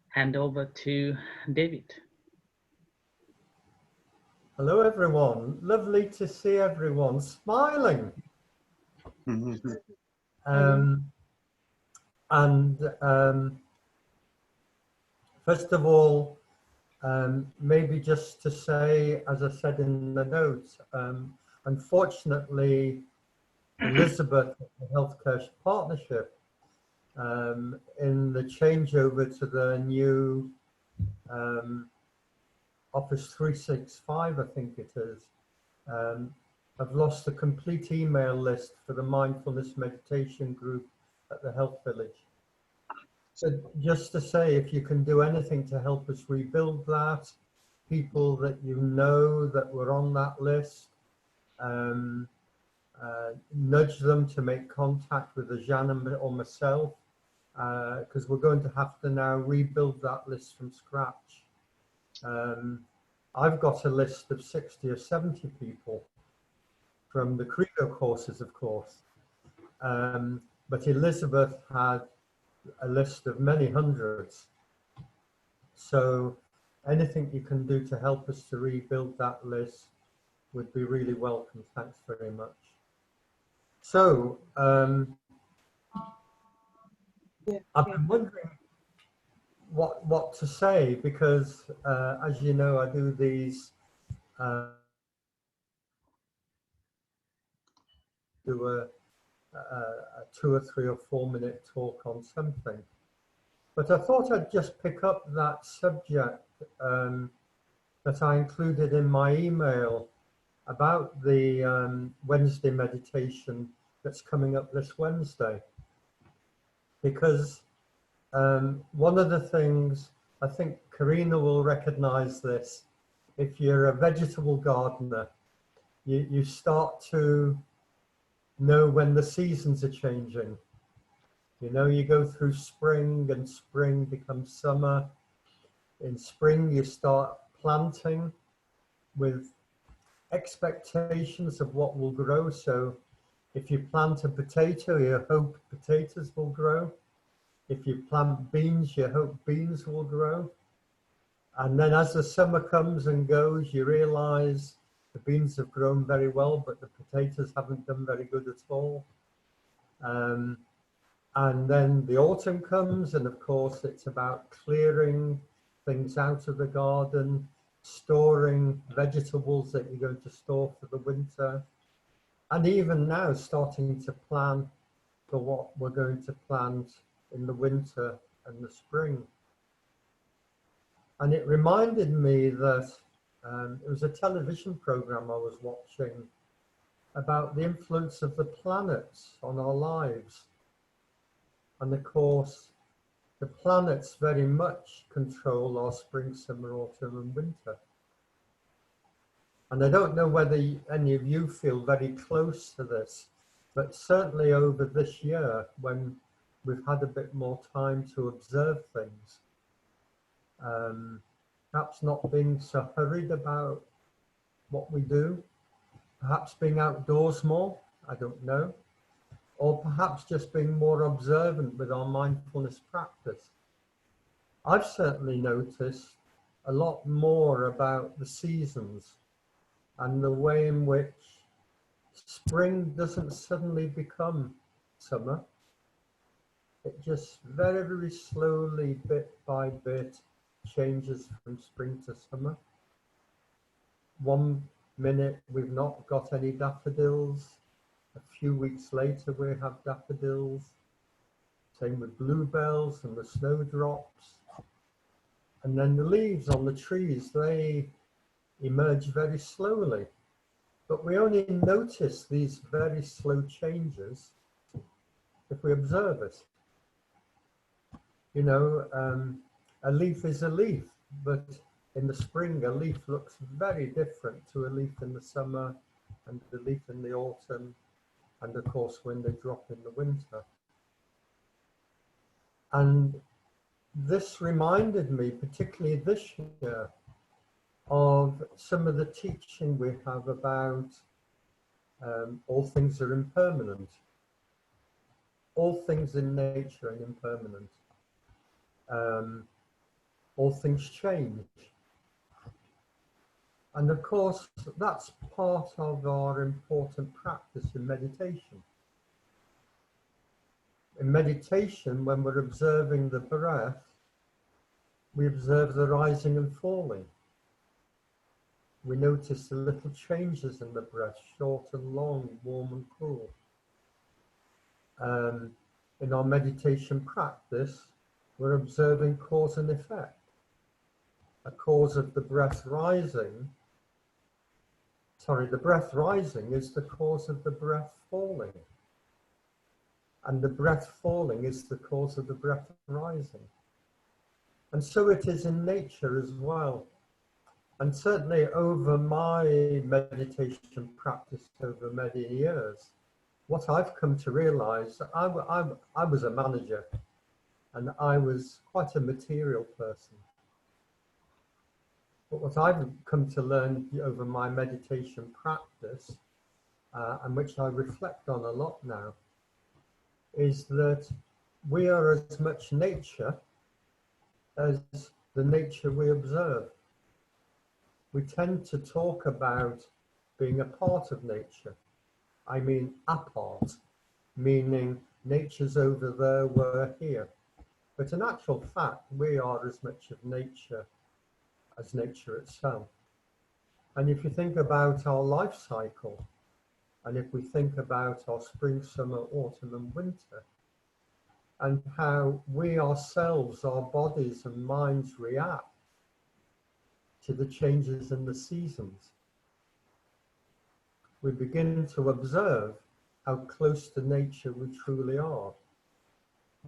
hand over to David. Hello everyone, lovely to see everyone smiling. First of all, maybe just to say, as I said in the notes, unfortunately, Elizabeth, the Healthcare Partnership, in the changeover to the new Office 365, I think it is, I've lost the complete email list for the mindfulness meditation group at the Health Village. So just to say, if you can do anything to help us rebuild that, people that you know that were on that list, nudge them to make contact with Ajahn or myself, because we're going to have to now rebuild that list from scratch. I've got a list of 60 or 70 people from the Credo courses, of course, but Elizabeth had a list of many hundreds. So anything you can do to help us to rebuild that list would be really welcome. Thanks very much. So I've been wondering what to say, because as you know, I do these do a 2 or 3 or 4 minute talk on something. But I thought I'd just pick up that subject that I included in my email about the Wednesday meditation that's coming up this Wednesday. Because one of the things, I think Karina will recognize this, if you're a vegetable gardener, you start to know when the seasons are changing. You know, you go through spring and spring becomes summer. In spring, you start planting with expectations of what will grow. So if you plant a potato, you hope potatoes will grow. If you plant beans, you hope beans will grow. And then as the summer comes and goes, you realize the beans have grown very well, but the potatoes haven't done very good at all. And then the autumn comes, and of course it's about clearing things out of the garden, storing vegetables that you're going to store for the winter, and even now starting to plan for what we're going to plant in the winter and the spring. And it reminded me that it was a television program I was watching about the influence of the planets on our lives. And of course, the planets very much control our spring, summer, autumn, and winter. And I don't know whether any of you feel very close to this, but certainly over this year, when we've had a bit more time to observe things, perhaps not being so hurried about what we do, perhaps being outdoors more, I don't know, or perhaps just being more observant with our mindfulness practice. I've certainly noticed a lot more about the seasons and the way in which spring doesn't suddenly become summer. It just very, very slowly, bit by bit, changes from spring to summer. One minute we've not got any daffodils. A few weeks later we have daffodils. Same with bluebells and the snowdrops. And then the leaves on the trees, they emerge very slowly. But we only notice these very slow changes if we observe it. You know, a leaf is a leaf, but in the spring, a leaf looks very different to a leaf in the summer and a leaf in the autumn, and of course, when they drop in the winter. And this reminded me, particularly this year, of some of the teaching we have about all things are impermanent. All things in nature are impermanent. all things change. And of course, that's part of our important practice in meditation. In meditation, when we're observing the breath, we observe the rising and falling. We notice the little changes in the breath, short and long, warm and cool. In our meditation practice, we're observing cause and effect. A cause of the breath rising, the breath rising is the cause of the breath falling. And the breath falling is the cause of the breath rising. And so it is in nature as well. And certainly over my meditation practice over many years, what I've come to realize, I was a manager and I was quite a material person. But what I've come to learn over my meditation practice, and which I reflect on a lot now, is that we are as much nature as the nature we observe. We tend to talk about being a part of nature. I mean apart, meaning nature's over there, we're here. But in actual fact, we are as much of nature as nature itself. And if you think about our life cycle, and if we think about our spring, summer, autumn and winter, and how we ourselves, our bodies and minds react to the changes in the seasons, we begin to observe how close to nature we truly are.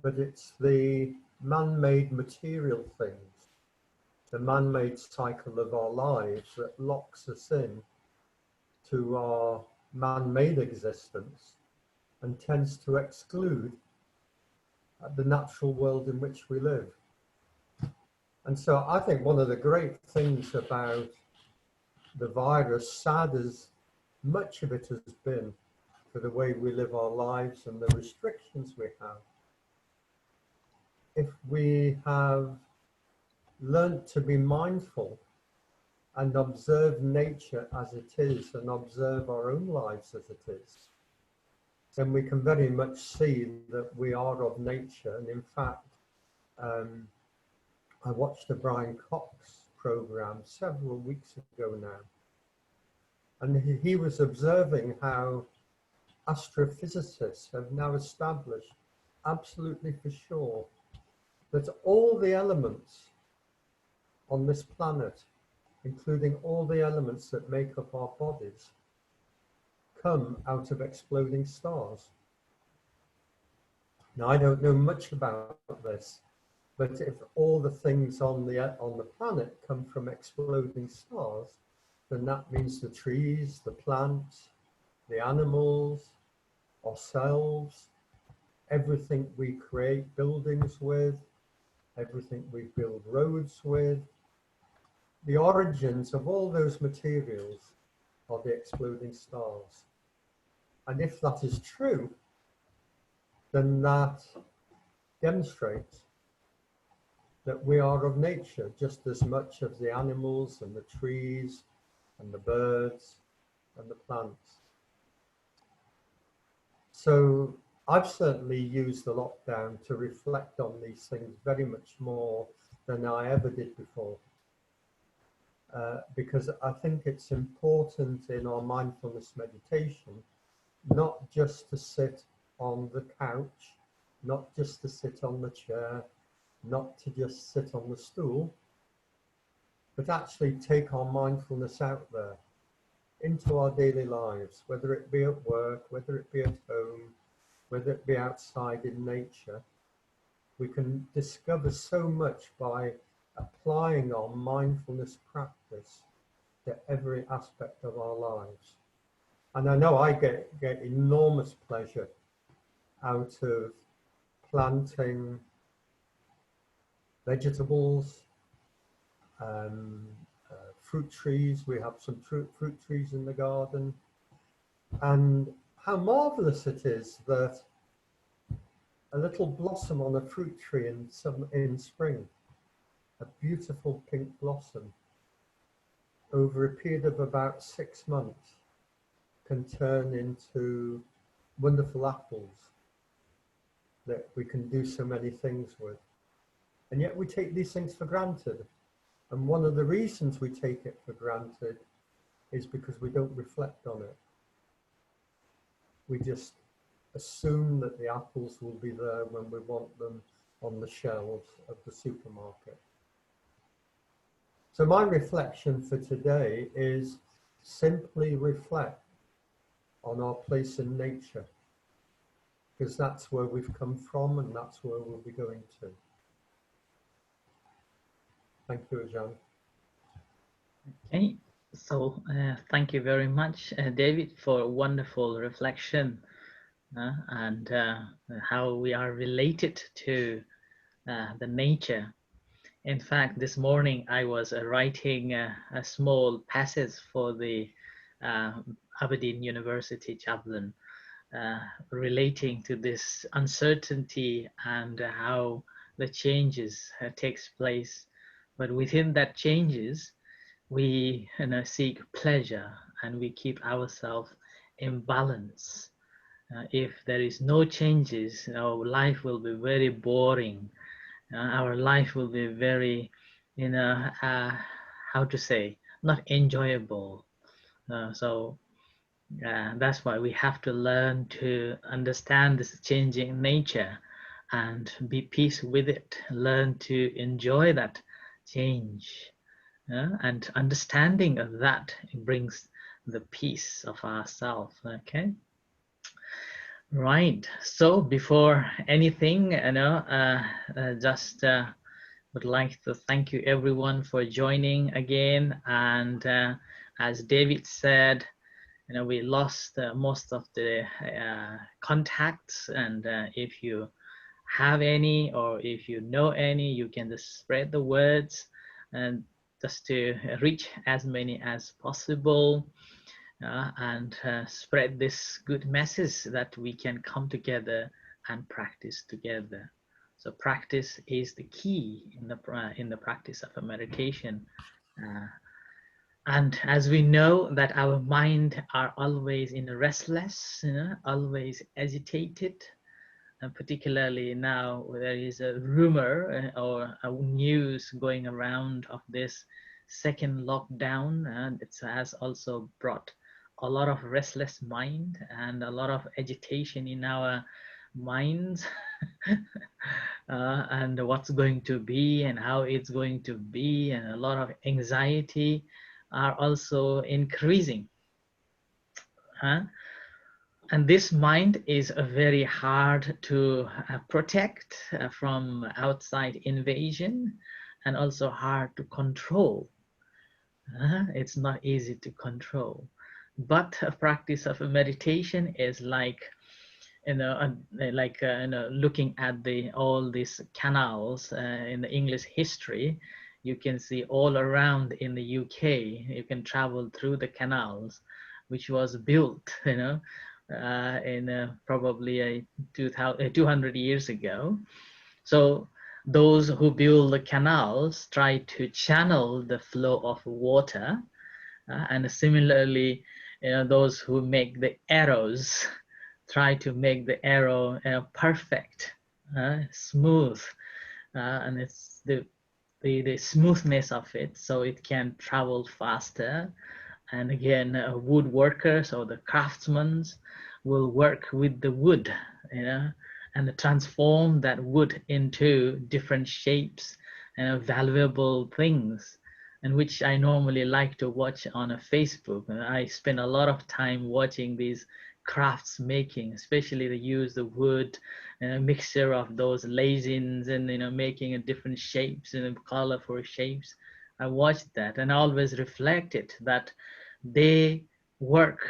But it's the man-made material things, the man-made cycle of our lives that locks us in to our man-made existence and tends to exclude the natural world in which we live. And so I think one of the great things about the virus, sad as much of it has been for the way we live our lives and the restrictions we have, if we have learned to be mindful and observe nature as it is and observe our own lives as it is, then we can very much see that we are of nature. And in fact, I watched the Brian Cox program several weeks ago now, and he was observing how astrophysicists have now established absolutely for sure that all the elements on this planet, including all the elements that make up our bodies, come out of exploding stars. Now, I don't know much about this, but if all the things on the planet come from exploding stars, then that means the trees, the plants, the animals, ourselves, everything we create buildings with, everything we build roads with, the origins of all those materials are the exploding stars. And if that is true, then that demonstrates that we are of nature just as much as the animals and the trees and the birds and the plants. So I've certainly used the lockdown to reflect on these things very much more than I ever did before. Because I think it's important in our mindfulness meditation, not just to sit on the couch, not just to sit on the chair, not to just sit on the stool, but actually take our mindfulness out there into our daily lives, whether it be at work, whether it be at home, whether it be outside in nature. We can discover so much by applying our mindfulness practice to every aspect of our lives. And I know I get enormous pleasure out of planting vegetables, fruit trees. We have some fruit trees in the garden. And how marvelous it is that a little blossom on a fruit tree in spring, a beautiful pink blossom over a period of about 6 months can turn into wonderful apples that we can do so many things with. And yet we take these things for granted. And one of the reasons we take it for granted is because we don't reflect on it. We just assume that the apples will be there when we want them on the shelves of the supermarket. So my reflection for today is simply reflect on our place in nature, because that's where we've come from and that's where we'll be going to. Thank you, Ajahn. Okay, so thank you very much, David, for a wonderful reflection and how we are related to the nature. In fact, this morning I was writing a small passage for the uh, Aberdeen University chaplain relating to this uncertainty and how the changes takes place. But within that changes, we seek pleasure and we keep ourselves in balance. If there is no changes, our life will be very boring. Our life will be very, how to say, not enjoyable. So that's why we have to learn to understand this changing nature and be peace with it. Learn to enjoy that change. And understanding of that brings the peace of ourselves. Okay, right. So before anything, just would like to thank you everyone for joining again. And as David said, we lost most of the contacts, and if you have any or if you know any, you can just spread the words and just to reach as many as possible and spread this good message that we can come together and practice together. So practice is the key in the practice of a meditation. Uh, and as we know that our mind are always in restless, always agitated, and particularly now there is a rumor or a news going around of this second lockdown, and it has also brought a lot of restless mind and a lot of agitation in our minds. And what's going to be and how it's going to be, and a lot of anxiety are also increasing. And this mind is very hard to protect from outside invasion, and also hard to control. It's not easy to control. But a practice of a meditation is like, looking at all these canals in the English history. You can see all around in the UK. You can travel through the canals, which was built, in probably 200 years ago. So those who build the canals try to channel the flow of water, and similarly, those who make the arrows try to make the arrow perfect, smooth, and it's the smoothness of it, so it can travel faster. And again, woodworkers or the craftsmen will work with the wood, and transform that wood into different shapes and valuable things, and which I normally like to watch on a Facebook. And I spend a lot of time watching these crafts making, especially they use the wood and a mixture of those lasins and making a different shapes and colorful shapes. I watch that and I always reflect it that they work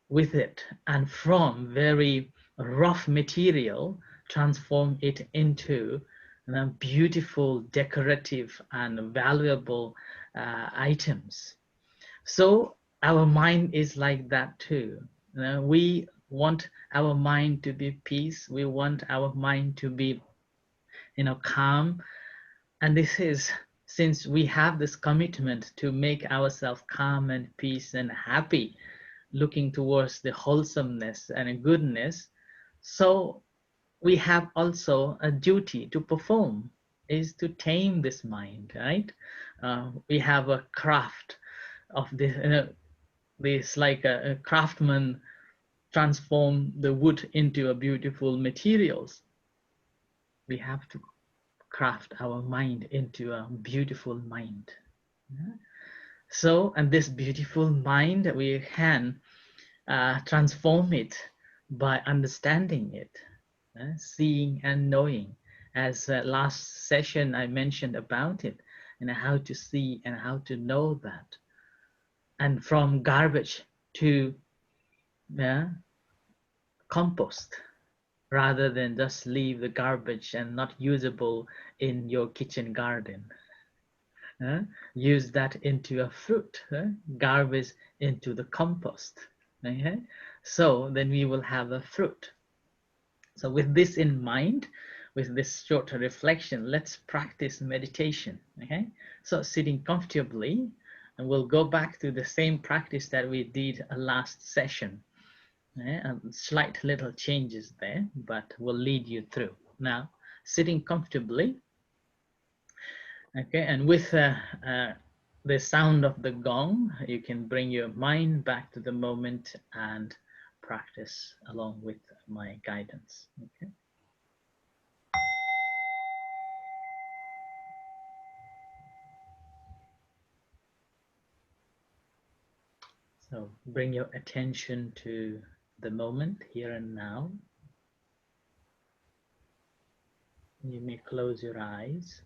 with it and from very rough material transform it into beautiful decorative and valuable items. So our mind is like that too. We want our mind to be peace. We want our mind to be calm, and this is since we have this commitment to make ourselves calm and peace and happy, looking towards the wholesomeness and goodness, so we have also a duty to perform, is to tame this mind, right? We have a craft of this, this like a craftsman transform the wood into a beautiful materials. We have to craft our mind into a beautiful mind. Yeah? So, and this beautiful mind, we can transform it by understanding it, seeing and knowing. As last session I mentioned about it, and how to see and how to know that. And from garbage to compost, rather than just leave the garbage and not usable in your kitchen garden. Use that into a fruit, garbage into the compost. Okay? So then we will have a fruit. So with this in mind, with this short reflection, let's practice meditation. Okay? So sitting comfortably, and we'll go back to the same practice that we did last session. Slight little changes there, but will lead you through. Now, sitting comfortably, okay, and with the sound of the gong, you can bring your mind back to the moment and practice along with my guidance. Okay. So bring your attention to the moment here and now. You may close your eyes.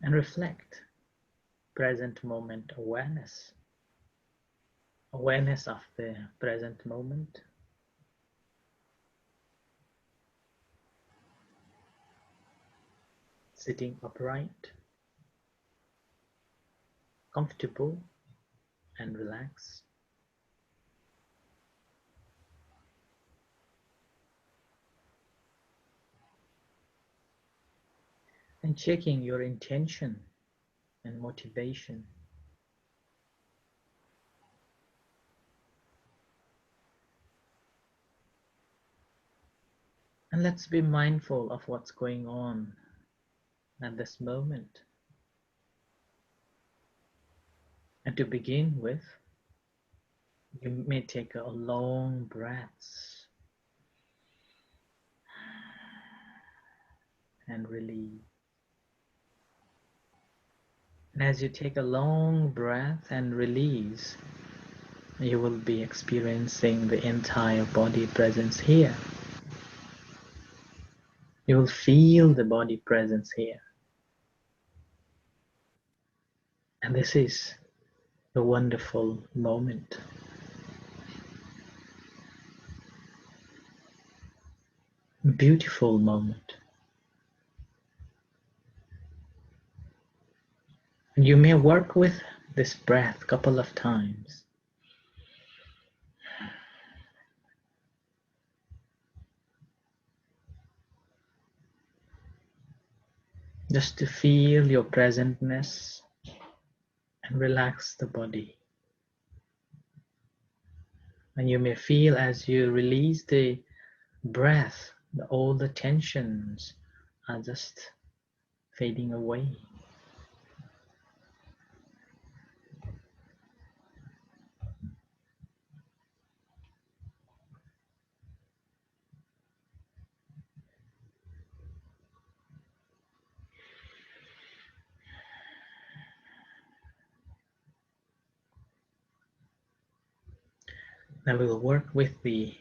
And reflect. Present moment awareness. Awareness of the present moment. Sitting upright, comfortable and relaxed. And checking your intention and motivation. And let's be mindful of what's going on at this moment. And to begin with, you may take a long breaths and release. And as you take a long breath and release, you will be experiencing the entire body presence here. You will feel the body presence here. And this is a wonderful moment. Beautiful moment. And you may work with this breath a couple of times. Just to feel your presentness and relax the body. And you may feel as you release the breath, all the tensions are just fading away. Now we will work with the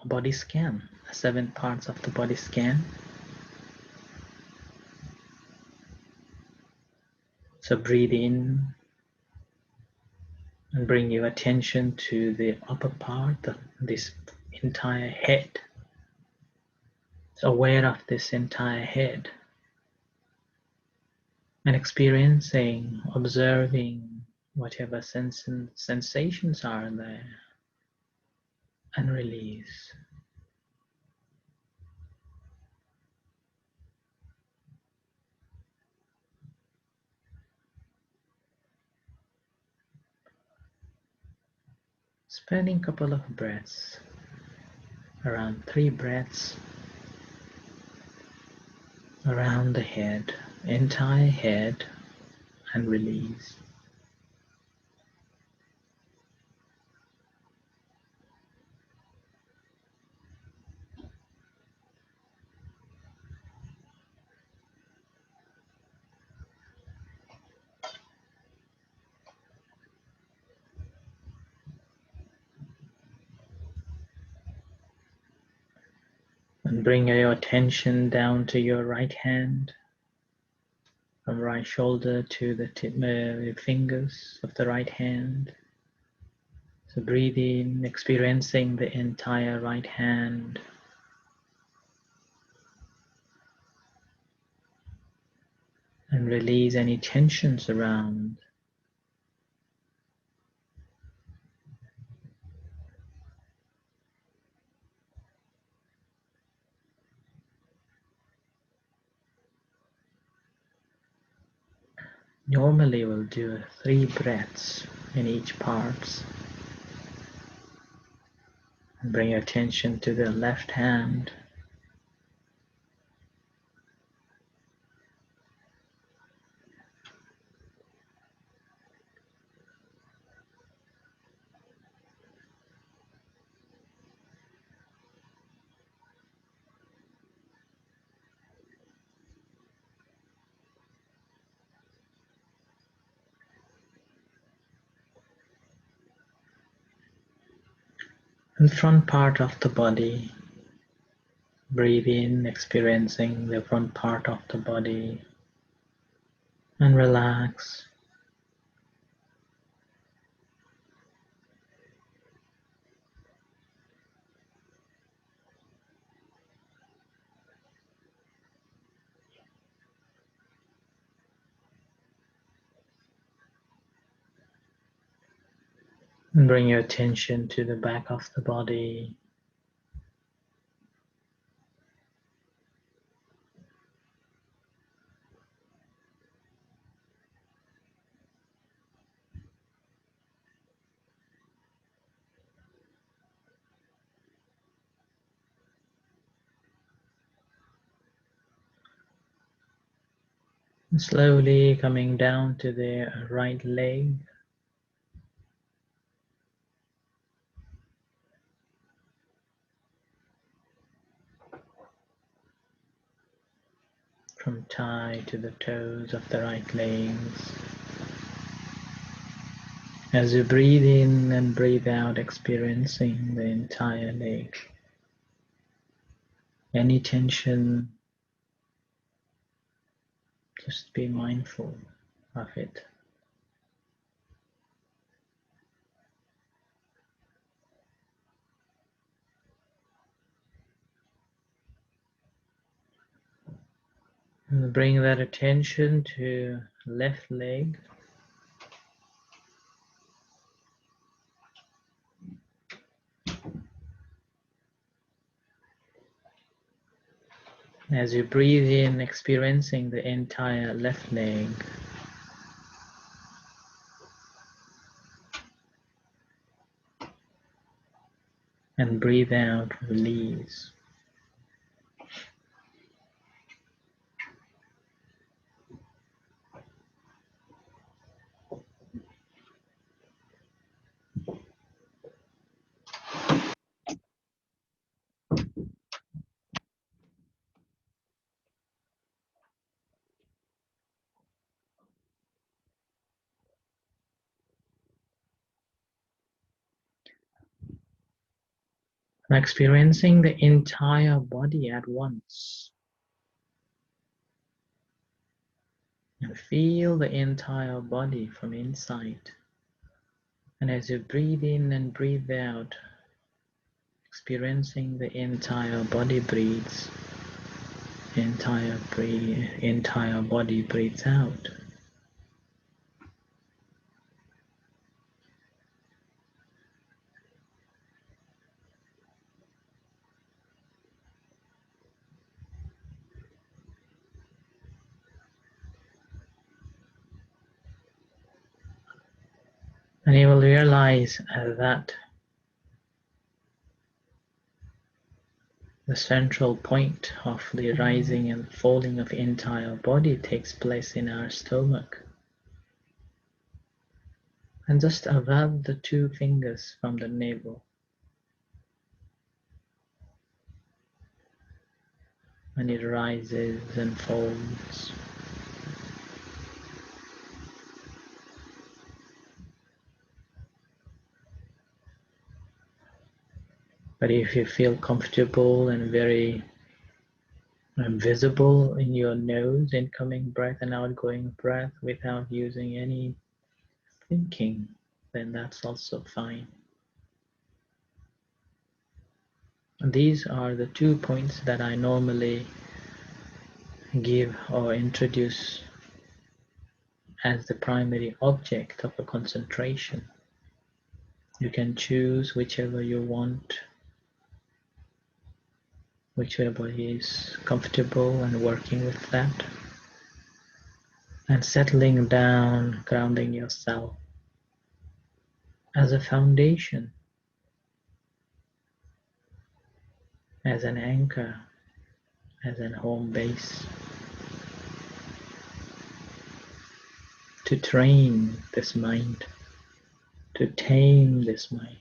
body scan, 7 parts of the body scan. So breathe in and bring your attention to the upper part of this entire head. So aware of this entire head and experiencing, observing whatever sensations are there, and release. Spending a couple of breaths, around 3 breaths, around the head, entire head, and release. And bring your attention down to your right hand, from right shoulder to the fingers of the right hand. So breathe in, experiencing the entire right hand. And release any tensions around. Normally we'll do 3 breaths in each part. And bring your attention to the left hand. And front part of the body. Breathe in, experiencing the front part of the body. And relax. And bring your attention to the back of the body. And slowly coming down to the right leg. From thigh to the toes of the right legs. As you breathe in and breathe out, experiencing the entire leg. Any tension, just be mindful of it. And bring that attention to left leg. As you breathe in, experiencing the entire left leg. And breathe out, release. And experiencing the entire body at once. And feel the entire body from inside. And as you breathe in and breathe out, experiencing the entire body breathes, entire body breathes out. And you will realize that the central point of the rising and falling of the entire body takes place in our stomach. And just above the two fingers from the navel. And it rises and falls. But if you feel comfortable and very visible in your nose, incoming breath and outgoing breath without using any thinking, then that's also fine. And these are the 2 points that I normally give or introduce as the primary object of a concentration. You can choose whichever you want, whichever is comfortable, and working with that. And settling down, grounding yourself as a foundation, as an anchor, as an home base, to train this mind, to tame this mind.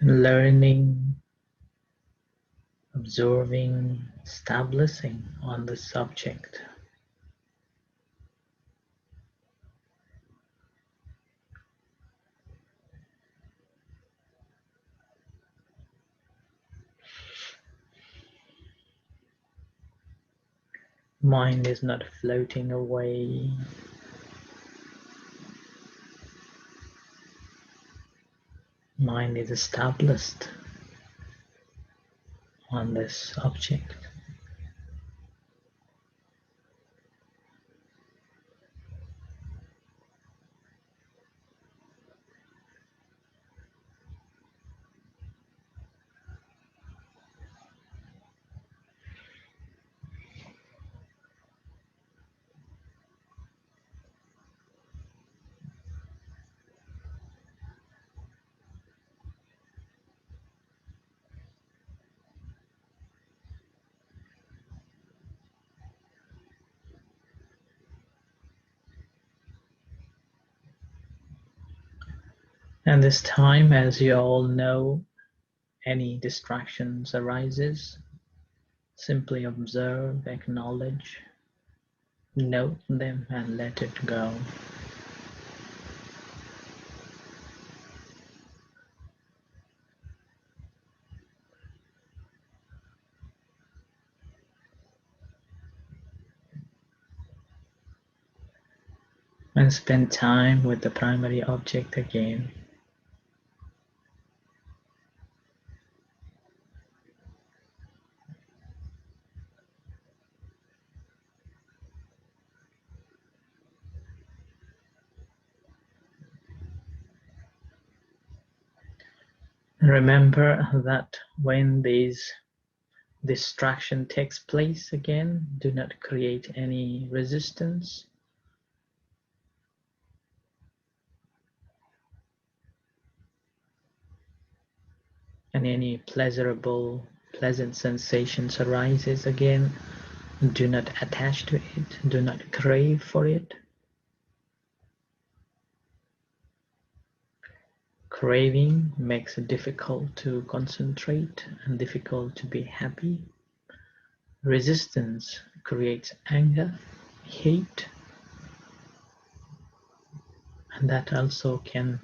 Learning, observing, establishing on the subject. Mind is not floating away. Mind is established on this object. And this time, as you all know, any distractions arises, simply observe, acknowledge, note them, and let it go. And spend time with the primary object again. Remember that when these distraction takes place again, do not create any resistance and any pleasant sensations arises again. Do not attach to it, do not crave for it. Craving makes it difficult to concentrate and difficult to be happy. Resistance creates anger, hate, and that also can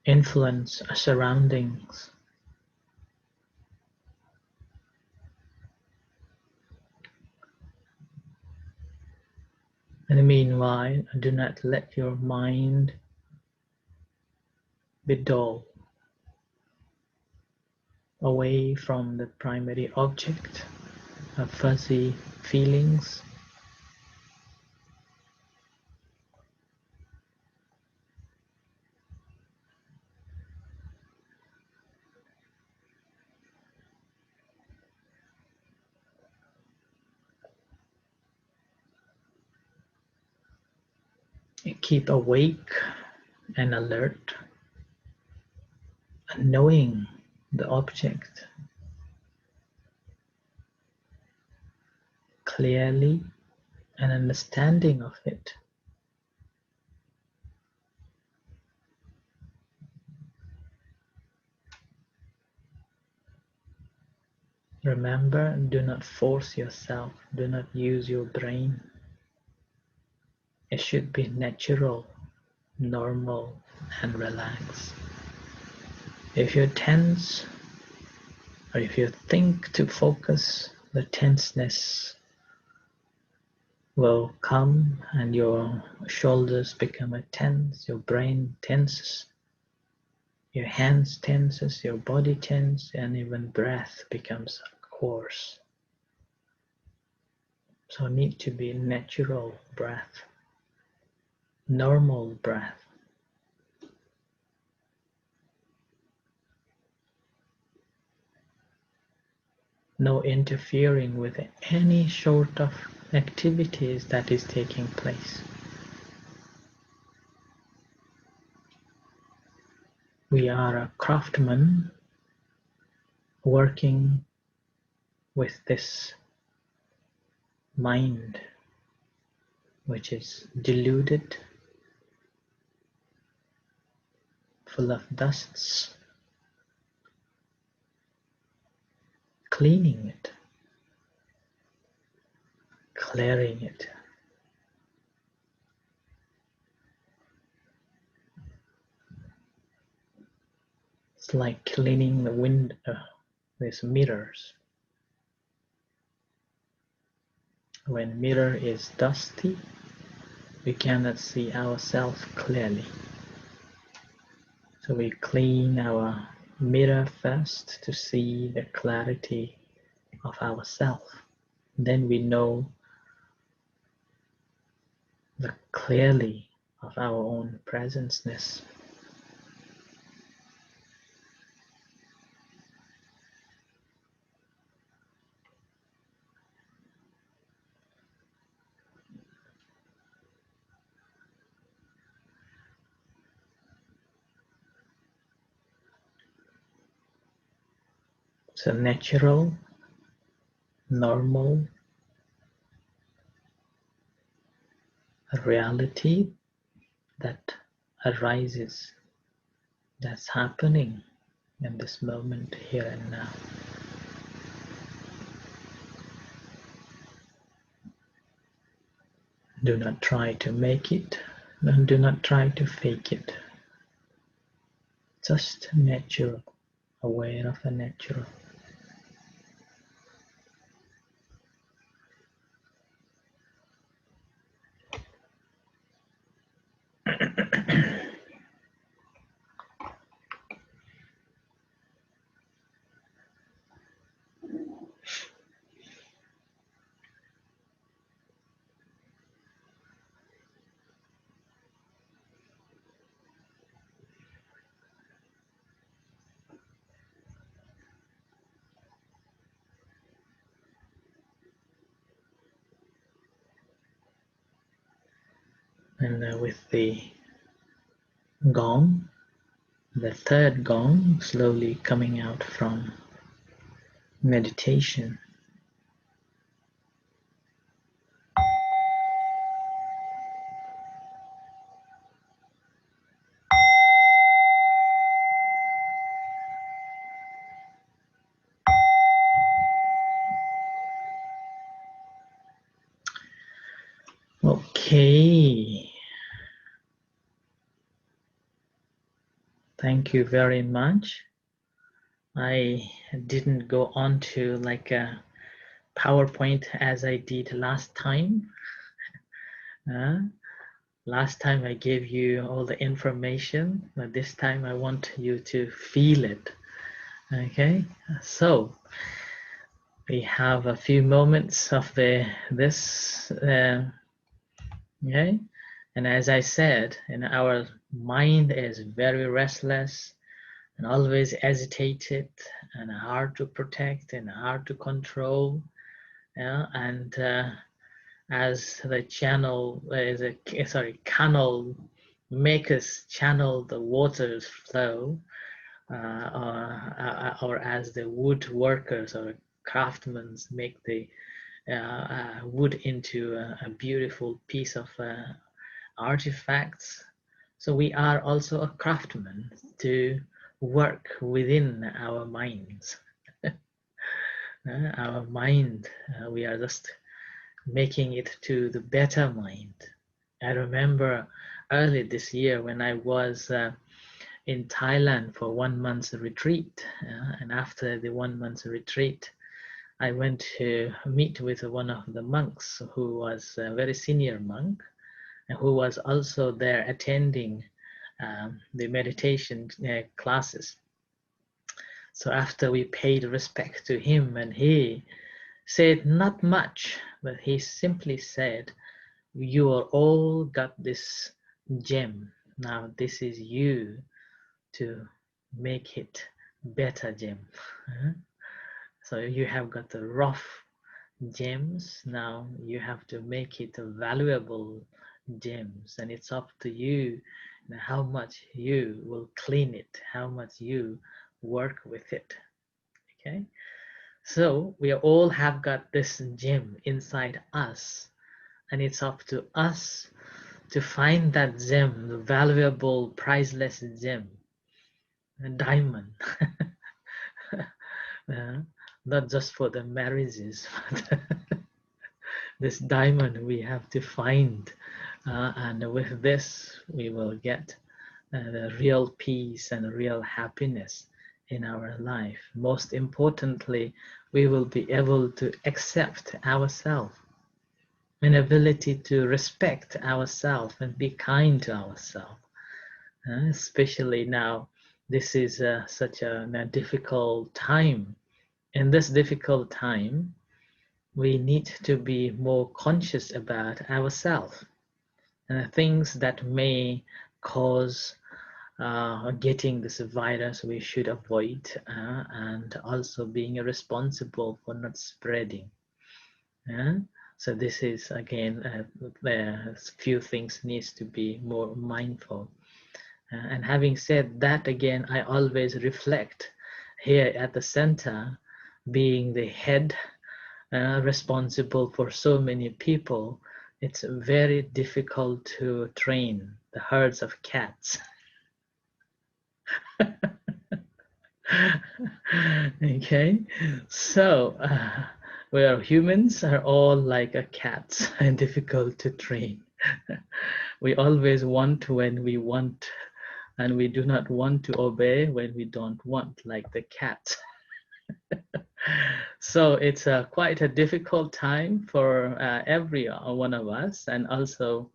influence our surroundings. And meanwhile, do not let your mind be dull away from the primary object of fuzzy feelings. Keep awake and alert, knowing the object clearly and understanding of it. Remember, do not force yourself, do not use your brain. It should be natural, normal, and relaxed. If you're tense, or if you think to focus, the tenseness will come and your shoulders become tense, your brain tenses, your hands tenses, your body tenses, and even breath becomes coarse. So need to be natural breath, normal breath. No interfering with any sort of activities that is taking place. We are a craftsman working with this mind, which is deluded, full of dusts, cleaning it, clearing it. It's like cleaning the window, these mirrors. When mirror is dusty, we cannot see ourselves clearly. So we clean our mirror first to see the clarity of ourselves. Then we know the clearly of our own presenceness. So natural, normal reality that arises, that's happening in this moment, here and now. Do not try to make it, and do not try to fake it. Just natural, aware of the natural. And with the gong, the third gong slowly coming out from meditation, Thank you very much. I didn't go on to like a PowerPoint as I did last time. Uh, Last time I gave you all the information, but this time I want you to feel it. Okay, so we have a few moments of this. Okay, and as I said, our mind is very restless and always agitated and hard to protect and hard to control. Yeah, and as the channel is a canal makers channel the waters flow, or as the woodworkers or craftsmen make the wood into a beautiful piece of artifacts. So we are also a craftsman to work within our minds. Our mind, we are just making it to the better mind. I remember early this year when I was in Thailand for 1 month's retreat, and after the 1 month's retreat, I went to meet with one of the monks who was a very senior monk and who was also there attending the meditation classes. So after we paid respect to him, and he said not much, but he simply said, "You are all got this gem. Now this is you to make it better gem." So you have got the rough gems. Now you have to make it a valuable gems, and it's up to you how much you will clean it, how much you work with it. Okay, so we all have got this gem inside us, and it's up to us to find that gem, the valuable, priceless gem, a diamond. uh, Not just for the marriages, but this diamond we have to find, and with this we will get the real peace and real happiness in our life. Most importantly, we will be able to accept ourselves, an ability to respect ourselves and be kind to ourselves. Especially now, this is such a difficult time. In this difficult time, we need to be more conscious about ourselves and the things that may cause getting this virus we should avoid, and also being responsible for not spreading. So this is again a few things needs to be more mindful. And having said that, again, I always reflect here at the center, being the head responsible for so many people. It's very difficult to train the herds of cats. Okay, so where humans are all like a cat and difficult to train. We always want when we want, and we do not want to obey when we don't want, like the cat. So it's quite a difficult time for every one of us, and also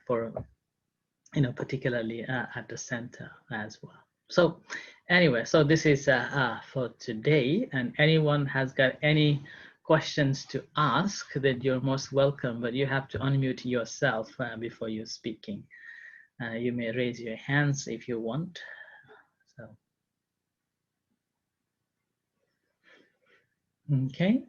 for particularly at the center as well. So anyway, so this is for today, and anyone has got any questions to ask, that you're most welcome, but you have to unmute yourself before you're speaking. You may raise your hands if you want. So okay.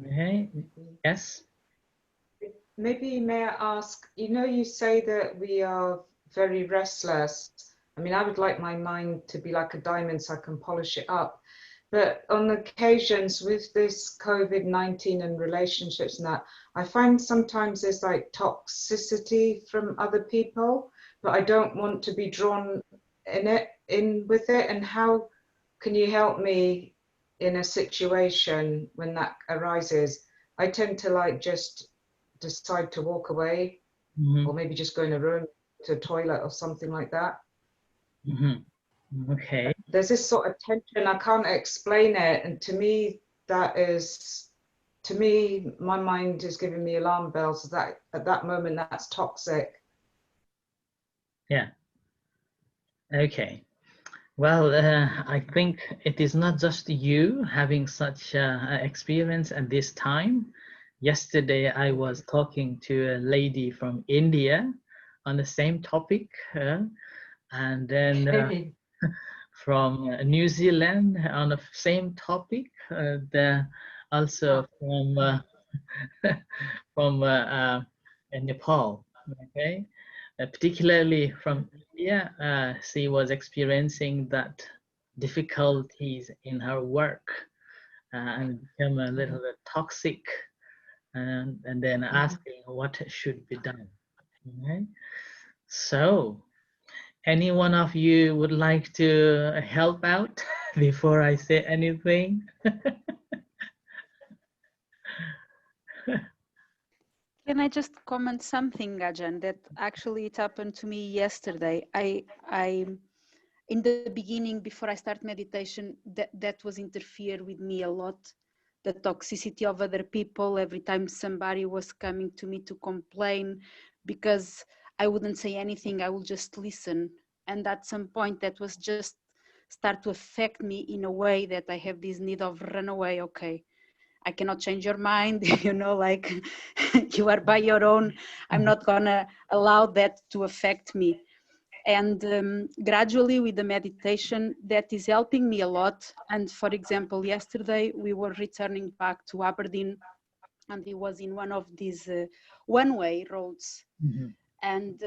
Okay, yes. Maybe may I ask, you say that we are very restless. I mean, I would like my mind to be like a diamond so I can polish it up. But on occasions with this COVID-19 and relationships and that, I find sometimes there's like toxicity from other people, but I don't want to be drawn in with it. And how can you help me in a situation when that arises, I tend to like just decide to walk away, or maybe just go in a room to a toilet or something like that. Okay. There's this sort of tension, I can't explain it, and to me my mind is giving me alarm bells that at that moment that's toxic. Yeah. Okay. Well, I think it is not just you having such experience at this time. Yesterday, I was talking to a lady from India on the same topic, and then from New Zealand on the same topic. Also from Nepal. Okay, particularly from India, she was experiencing that difficulties in her work and become a little bit toxic, and then asking what should be done. Okay, so any one of you would like to help out before I say anything? Can I just comment something, Gajan, that actually it happened to me yesterday. I in the beginning, before I start meditation, that was interfere with me a lot. The toxicity of other people, every time somebody was coming to me to complain, because I wouldn't say anything, I would just listen. And at some point that was just start to affect me in a way that I have this need of run away. Okay, I cannot change your mind, you know, like you are by your own. I'm not gonna allow that to affect me. And gradually with the meditation, that is helping me a lot. And for example, yesterday we were returning back to Aberdeen, and it was in one of these one-way roads. And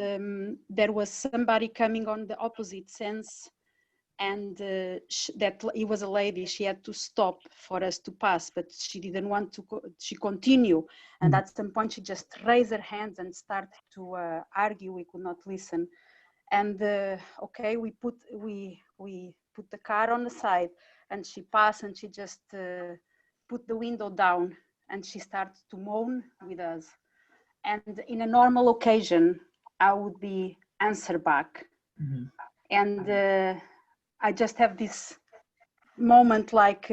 there was somebody coming on the opposite sense, and that it was a lady. She had to stop for us to pass, but she didn't want to she continued, and at some point she just raised her hands and started to argue. We could not listen, and okay, we put the car on the side, and she passed, and she just put the window down, and she started to moan with us. And in a normal occasion I would be answer back, and I just have this moment like,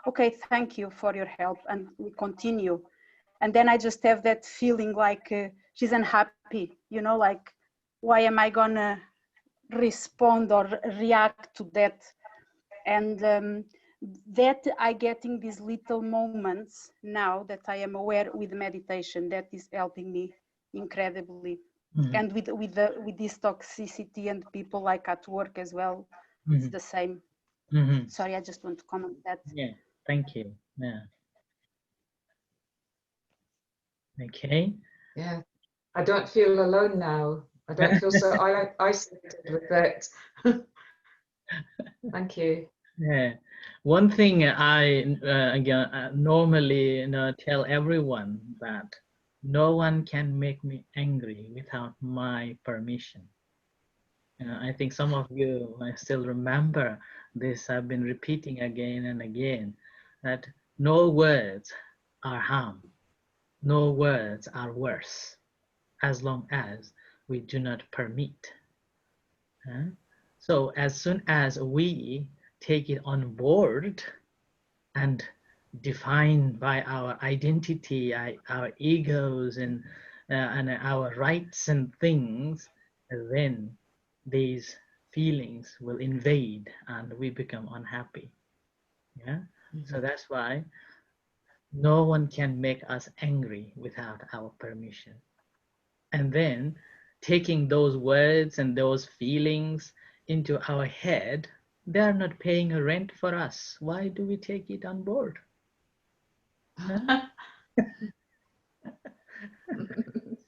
okay, thank you for your help, and we continue. And then I just have that feeling like she's unhappy, you know, like, why am I gonna respond or react to that? And that I getting these little moments now that I am aware with meditation, that is helping me incredibly. And with this toxicity and people like at work as well, it's the same. Sorry, I just want to comment that. Yeah, thank you. Yeah. Okay. Yeah, I don't feel alone now. I don't feel so isolated with it. Thank you. Yeah. One thing I normally tell everyone that no one can make me angry without my permission. I think some of you I still remember this. I've been repeating again and again that no words are harm, no words are worse, as long as we do not permit. So as soon as we take it on board and define by our identity, our egos, and our rights and things, then these feelings will invade and we become unhappy. Yeah. So that's why no one can make us angry without our permission. And then taking those words and those feelings into our head, they're not paying a rent for us. Why do we take it on board? Huh?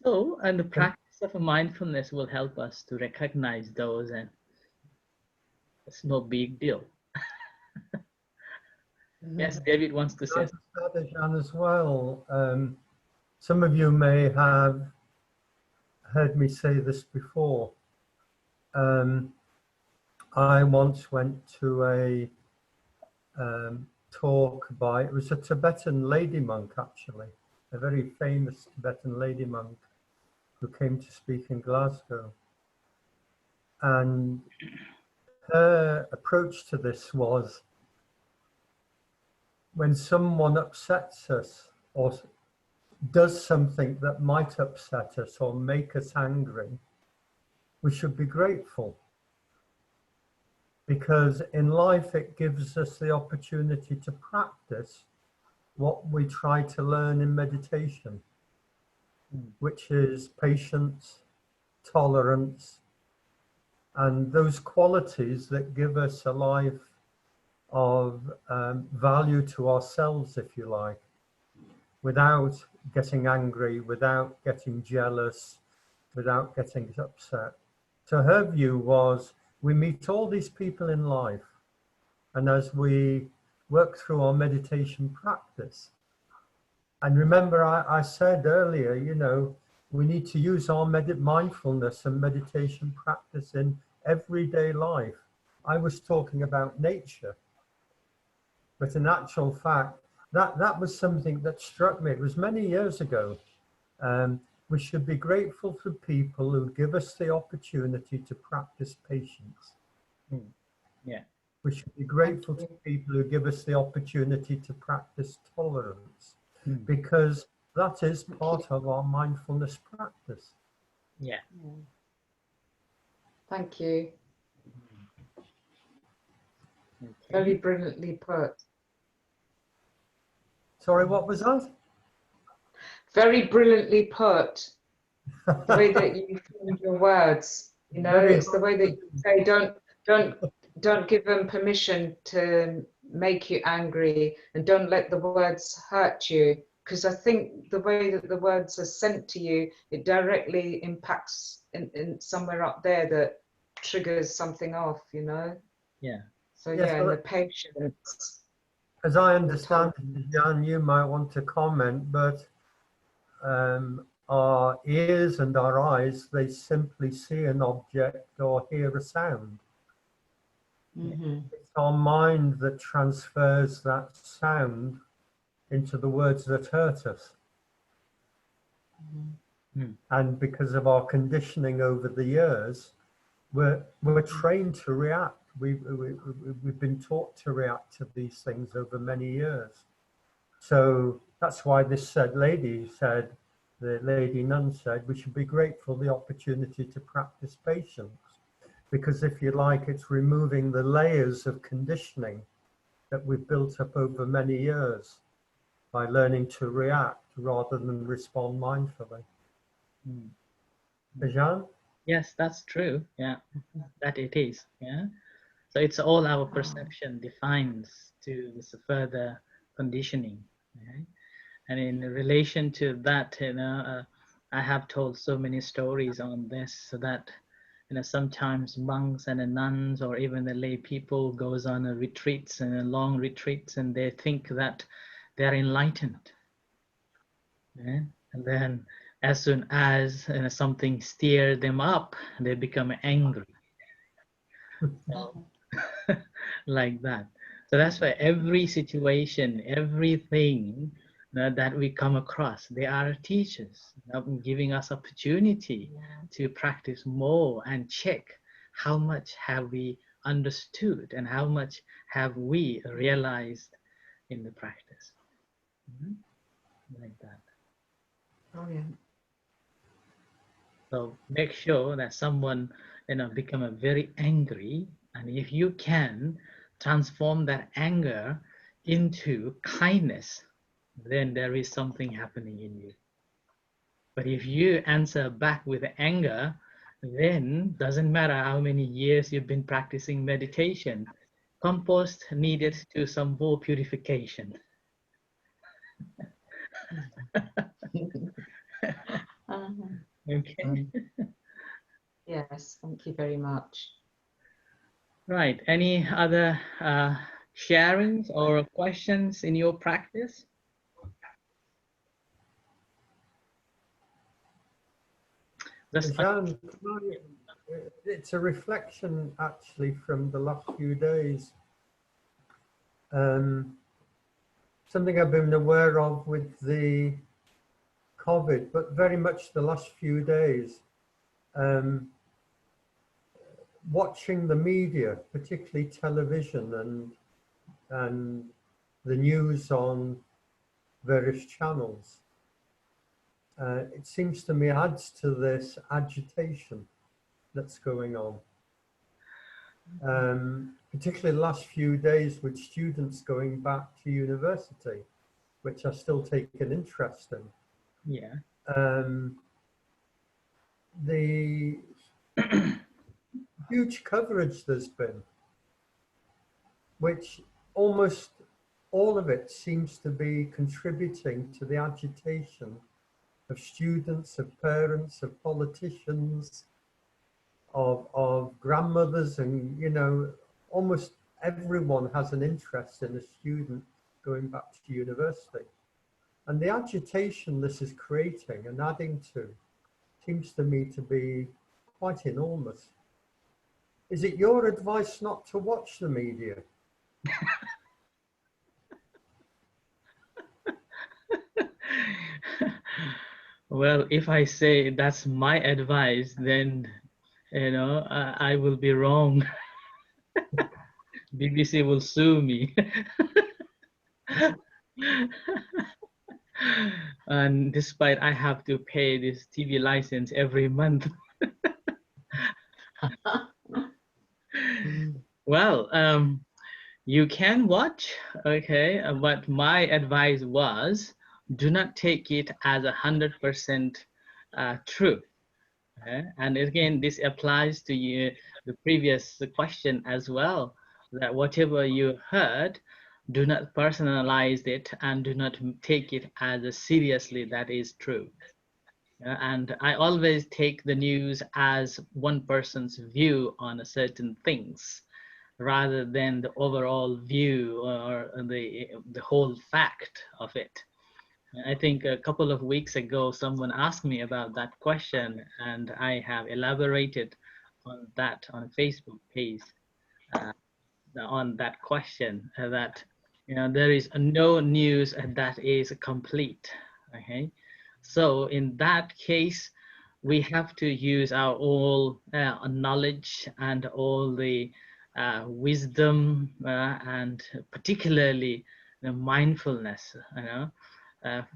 So, and the practice of mindfulness will help us to recognize those, and it's no big deal. Yes, David wants to say something as well. Some of you may have heard me say this before. I once went to a talk by, it was a Tibetan lady monk actually, a very famous Tibetan lady monk who came to speak in Glasgow. And her approach to this was, when someone upsets us or does something that might upset us or make us angry, we should be grateful. Because in life it gives us the opportunity to practice what we try to learn in meditation, which is patience, tolerance, and those qualities that give us a life of value to ourselves, if you like, without getting angry, without getting jealous, without getting upset. So her view was, we meet all these people in life, and as we work through our meditation practice, and remember I said earlier, you know, we need to use our mindfulness and meditation practice in everyday life. I was talking about nature, but in actual fact, that was something that struck me. It was many years ago. We should be grateful for people who give us the opportunity to practice patience. Yeah. We should be grateful to people who give us the opportunity to practice tolerance, because that is part of our mindfulness practice. Yeah. Thank you. Okay. Very brilliantly put. Sorry, what was that? Very brilliantly put. The way that you formed your words, you know, it's the way that you say, don't give them permission to make you angry, and don't let the words hurt you, because I think the way that the words are sent to you, it directly impacts in somewhere up there that triggers something off, you know. Yeah. So Yes, yeah, and the patience. as I understand it, Jan, you might want to comment, but our ears and our eyes, they simply see an object or hear a sound. It's our mind that transfers that sound into the words that hurt us. And because of our conditioning over the years, we're trained to react. We've been taught to react to these things over many years. So that's why this lady said, the lady nun said, we should be grateful for the opportunity to practice patience. Because if you like, it's removing the layers of conditioning that we've built up over many years by learning to react rather than respond mindfully. Jean? Yes, that's true. Yeah, that it is. Yeah. So it's all our perception defines to this further conditioning. Okay? And in relation to that, you know, I have told so many stories on this, so that, you know, sometimes monks and the nuns or even the lay people goes on a retreats and a long retreats, and they think that they're enlightened. Yeah? And then as soon as, you know, something steers them up, they become angry. So, like that. So that's why every situation, everything that we come across, they are teachers, giving us opportunity to practice more and check how much have we understood and how much have we realized in the practice. Like that. Brilliant. So make sure that someone, you know, become a very angry, and if you can transform that anger into kindness, then there is something happening in you. But if you answer back with anger, then doesn't matter how many years you've been practicing meditation, compost needed to some more purification. Okay. Yes, thank you very much. Right. Any other sharings or questions in your practice? Jean, it's a reflection actually from the last few days. something I've been aware of with the COVID, but very much the last few days. Watching the media, particularly television and the news on various channels, it seems to me adds to this agitation that's going on. Particularly the last few days with students going back to university, which I still take an interest in. Yeah. The huge coverage there's been, which almost all of it seems to be contributing to the agitation of students, of parents, of politicians, of grandmothers, and, you know, almost everyone has an interest in a student going back to university. And the agitation this is creating and adding to seems to me to be quite enormous. Is it your advice not to watch the media? Well, if I say that's my advice, then, you know, I will be wrong. BBC will sue me. And despite I have to pay this TV license every month. Well, you can watch, okay, but my advice was do not take it as 100% true. And again, this applies to you, the previous question as well, that whatever you heard, do not personalize it and do not take it as seriously that is true. And I always take the news as one person's view on a certain things rather than the overall view or the whole fact of it. I think a couple of weeks ago, someone asked me about that question, and I have elaborated on that on a Facebook page uh, on that question. That, you know, there is no news that is complete. Okay, so in that case, we have to use our all knowledge and all the wisdom and particularly the mindfulness, you know,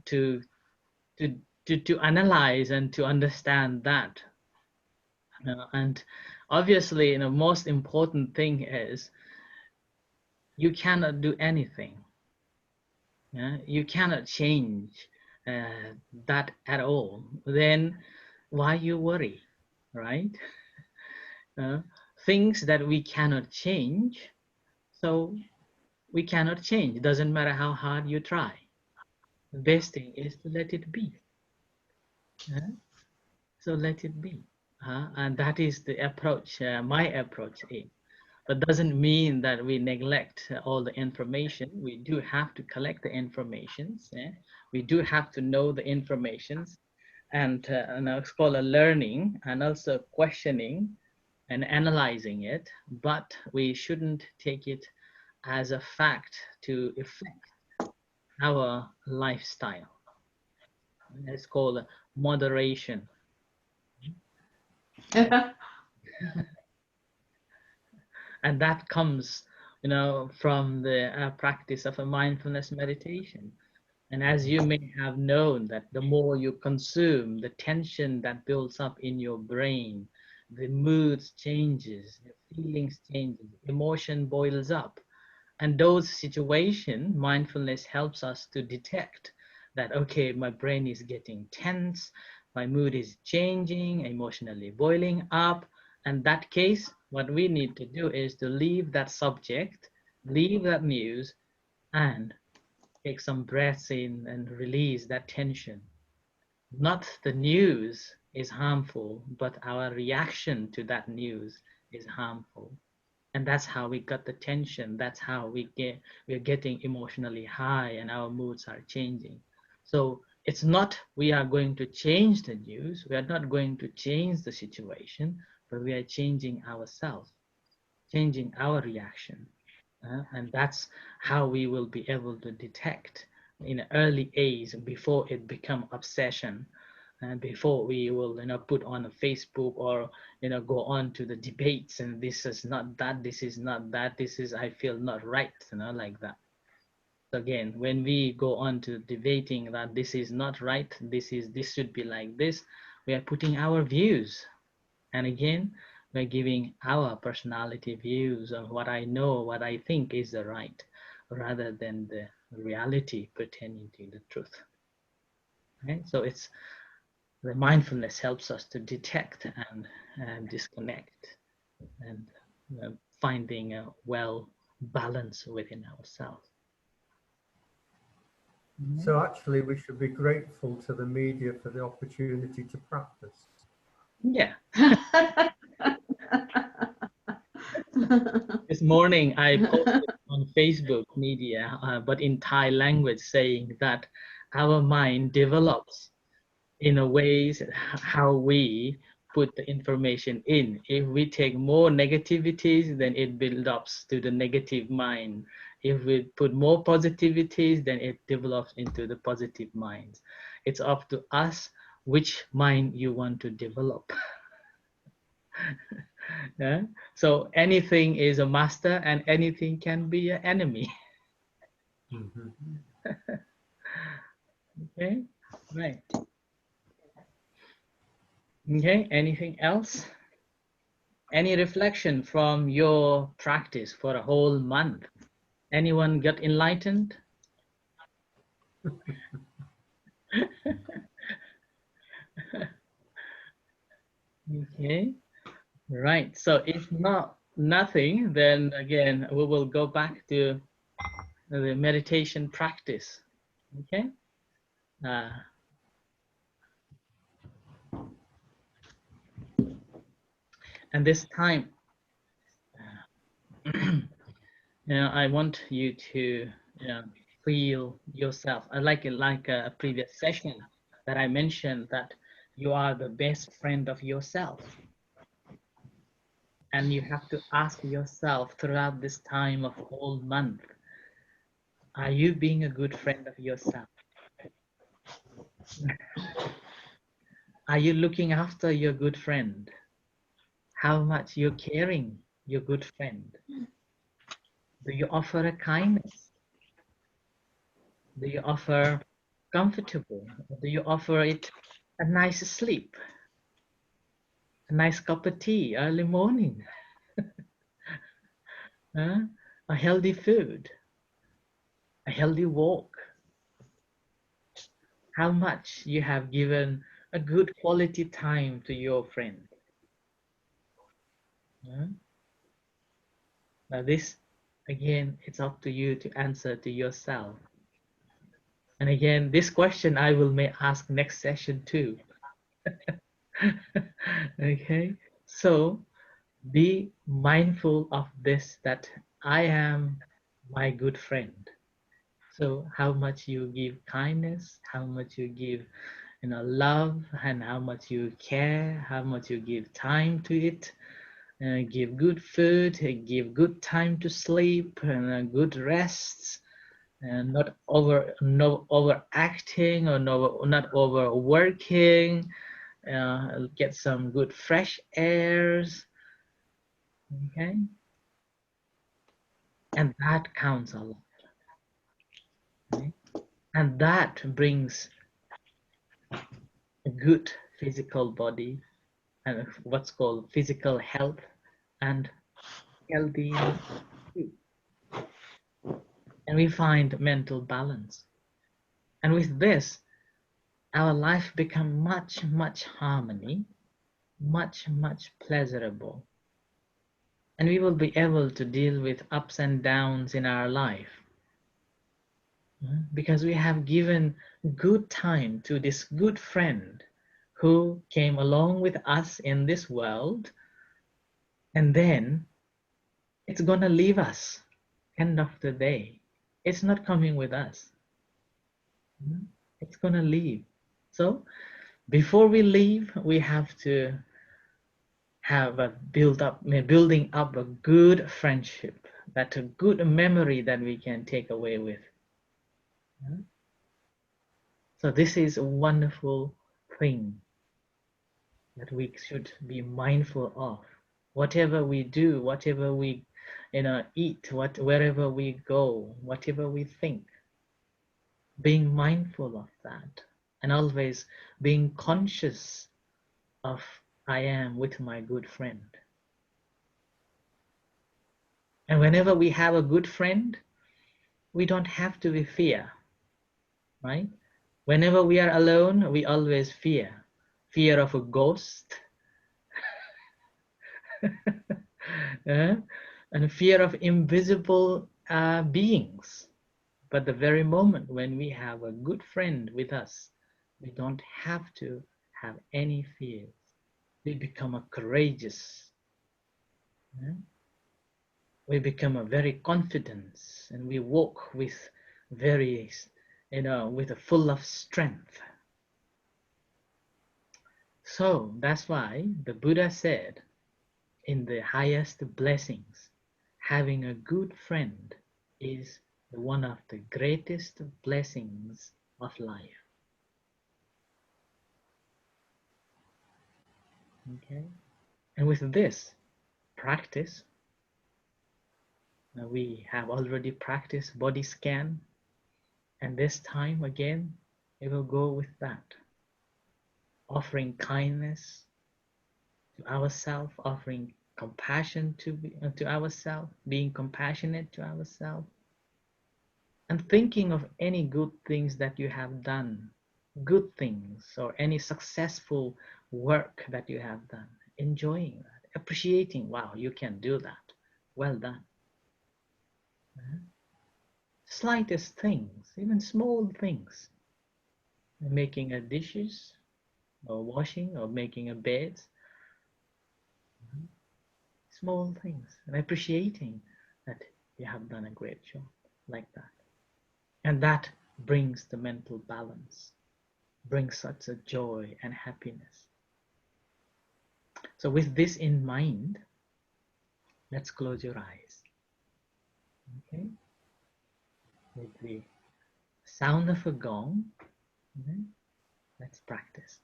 to to analyze and to understand that. And obviously, you know, most important thing is you cannot do anything. Yeah? You cannot change that at all. Then why you worry, right? Uh, Things that we cannot change, so we cannot change. It doesn't matter how hard you try. The best thing is to let it be. Yeah? So let it be. And that is the approach, my approach is. But doesn't mean that we neglect all the information. We do have to collect the informations. Yeah? We do have to know the informations, and it's called a learning and also questioning and analyzing it. But we shouldn't take it as a fact to affect our lifestyle. It's called moderation. And that comes, you know, from the practice of a mindfulness meditation. And as you may have known, that the more you consume, the tension that builds up in your brain, the moods changes, the feelings changes, emotion boils up. And those situations, mindfulness helps us to detect that, okay, my brain is getting tense, my mood is changing, emotionally boiling up. And that case, what we need to do is to leave that subject, leave that news, and take some breaths in and release that tension. Not the news is harmful, but our reaction to that news is harmful. And that's how we got the tension. That's how we're getting emotionally high and our moods are changing. So it's not we are going to change the news, we are not going to change the situation, but we are changing ourselves, changing our reaction. And that's how we will be able to detect in an early age before it become obsession, and before we will put on a Facebook or go on to the debates, and this is not that, this is not that, this is I feel not right, like that. So again, when we go on to debating that this is not right, this should be like this, we are putting our views. And again, we're giving our personality views of what I know, what I think is the right, rather than the reality pertaining to the truth. Okay? So it's the mindfulness helps us to detect and disconnect, and finding a well balance within ourselves. So actually, we should be grateful to the media for the opportunity to practice. Yeah. This morning I posted on Facebook media, but in Thai language, saying that our mind develops in a ways how we put the information in. If we take more negativities, then it builds up to the negative mind. If we put more positivities, then it develops into the positive minds. It's up to us which mind you want to develop. Yeah? So anything is a master and anything can be an enemy. Okay, right. Okay, anything else? Any reflection from your practice for a whole month? Anyone got enlightened? Okay, right. So if not nothing, then again, we will go back to the meditation practice. Okay. Uh, and this time, I want you to feel yourself. I like it, like a previous session that I mentioned, that you are the best friend of yourself. And you have to ask yourself throughout this time of whole month, are you being a good friend of yourself? Are you looking after your good friend? How much you're caring your good friend? Do you offer a kindness? Do you offer comfortable? Do you offer it a nice sleep? A nice cup of tea early morning? Huh? A healthy food? A healthy walk? How much you have given a good quality time to your friend? Huh? Now this, again, it's up to you to answer to yourself. And again, this question I will may ask next session too. Okay, so be mindful of this, that I am my good friend. So how much you give kindness, how much you give love, and how much you care, how much you give time to it, give good food, give good time to sleep, and good rests, and no overacting, or not overworking. Get some good fresh airs. Okay, and that counts a lot. Okay? And that brings a good physical body and what's called physical health and healthy food. And we find mental balance. And with this, our life become much harmony, much pleasurable. And we will be able to deal with ups and downs in our life, because we have given good time to this good friend who came along with us in this world, and then it's gonna leave us end of the day. It's not coming with us. It's gonna leave. So before we leave, we have to have building up a good friendship that good memory that we can take away with. So this is a wonderful thing that we should be mindful of. Whatever we do, whatever we eat, wherever we go, whatever we think, being mindful of that, and always being conscious of I am with my good friend. And whenever we have a good friend, we don't have to be fear, right? Whenever we are alone, we always fear of a ghost, and fear of invisible beings. But the very moment when we have a good friend with us, we don't have to have any fears. We become a courageous. We become a very confidence, and we walk with very, with a full of strength. So that's why the Buddha said, in the highest blessings, having a good friend is one of the greatest blessings of life. Okay, and with this practice, we have already practiced body scan, and this time again we will go with that, offering kindness to ourselves, offering compassion to ourselves, being compassionate to ourselves, and thinking of any good things that you have done, good things, or any successful work that you have done, enjoying that, appreciating, wow, you can do that, well done. Slightest things, even small things, making a dishes, or washing, or making a bed, small things, and appreciating that you have done a great job like that. And that brings the mental balance, brings such a joy and happiness. So with this in mind, let's close your eyes. Okay? With the sound of a gong, let's practice.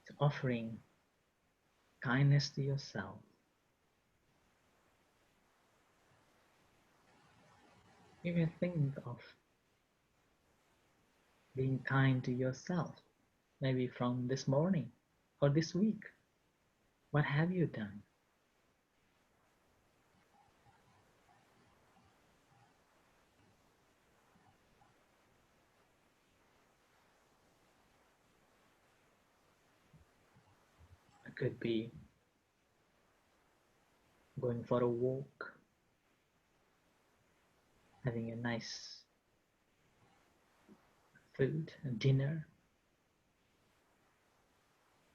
It's offering kindness to yourself. Even think of being kind to yourself, maybe from this morning or this week. What have you done? It could be going for a walk, having a nice food, a dinner,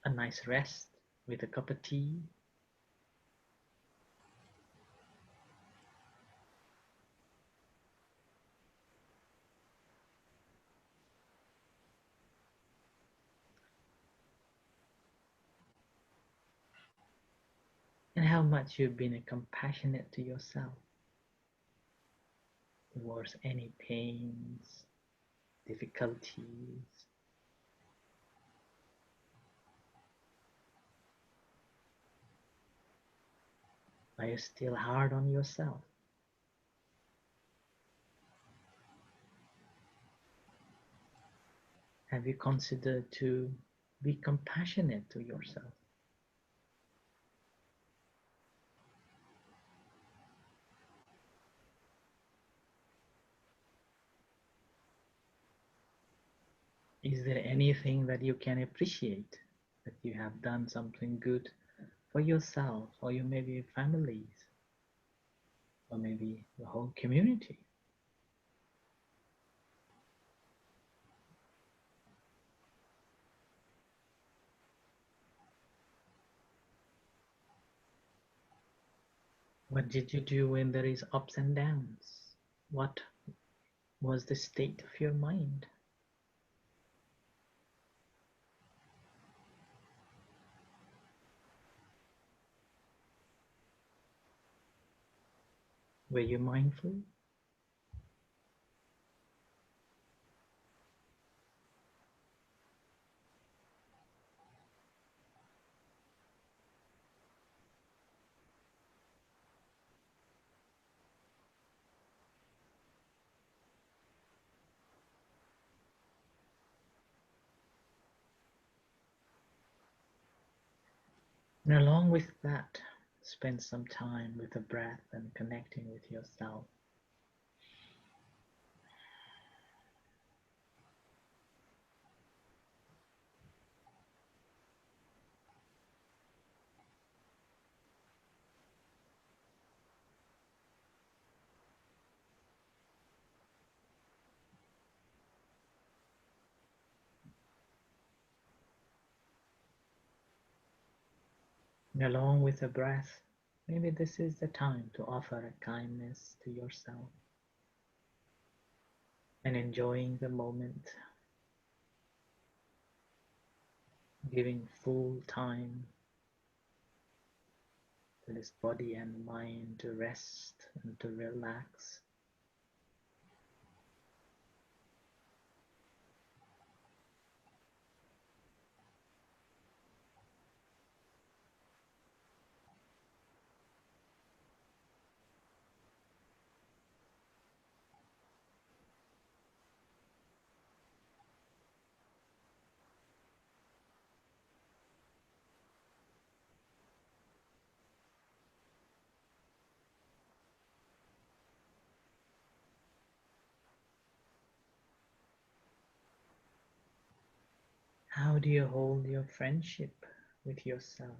a nice rest with a cup of tea. And how much you've been compassionate to yourself towards any pains, difficulties. Are you still hard on yourself? Have you considered to be compassionate to yourself? Is there anything that you can appreciate that you have done something good for yourself, or your maybe families, or maybe the whole community? What did you do when there is ups and downs? What was the state of your mind? Were you mindful? And along with that, spend some time with the breath and connecting with yourself. And along with the breath, maybe this is the time to offer a kindness to yourself and enjoying the moment, giving full time to this body and mind to rest and to relax. How do you hold your friendship with yourself?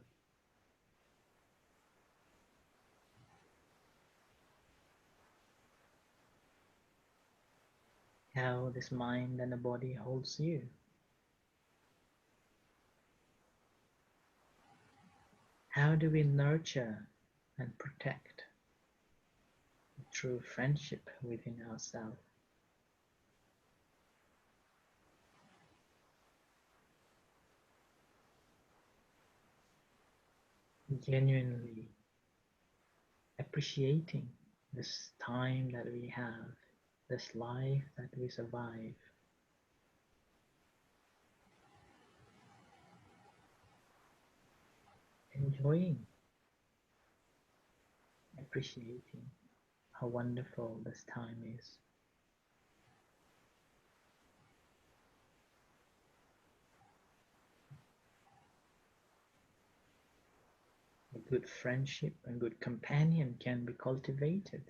How this mind and the body holds you? How do we nurture and protect the true friendship within ourselves? Genuinely appreciating this time that we have, this life that we survive, enjoying, appreciating how wonderful this time is. A good friendship and good companion can be cultivated.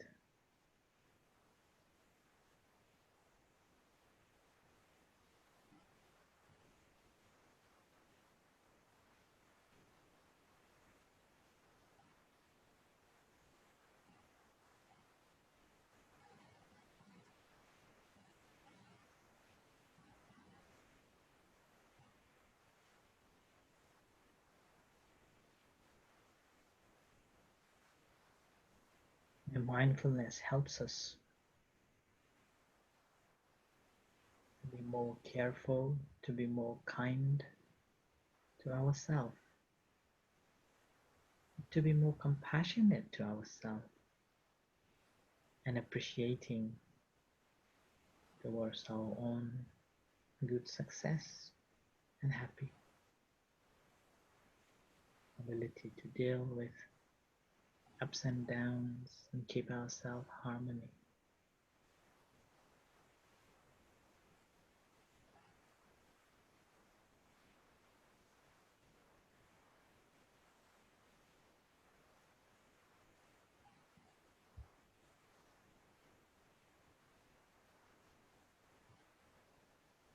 And mindfulness helps us to be more careful, to be more kind to ourselves, to be more compassionate to ourselves, and appreciating towards our own good success and happy ability to deal with ups and downs and keep ourselves harmony.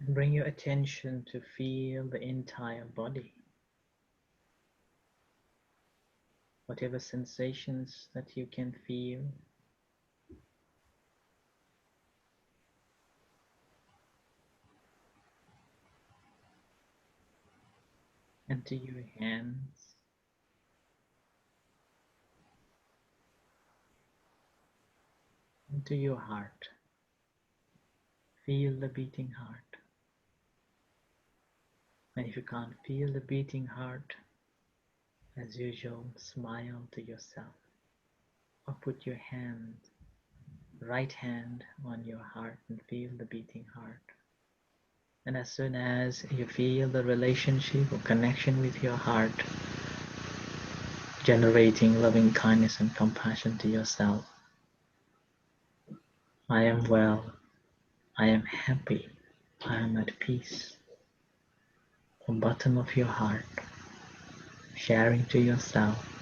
And bring your attention to feel the entire body, whatever sensations that you can feel. Into your hands, into your heart. feel the beating heart. And if you can't feel the beating heart, as usual, smile to yourself or put your right hand on your heart and feel the beating heart. And as soon as you feel the relationship or connection with your heart, generating loving kindness and compassion to yourself, I am well, I am happy, I am at peace. From the bottom of your heart, sharing to yourself.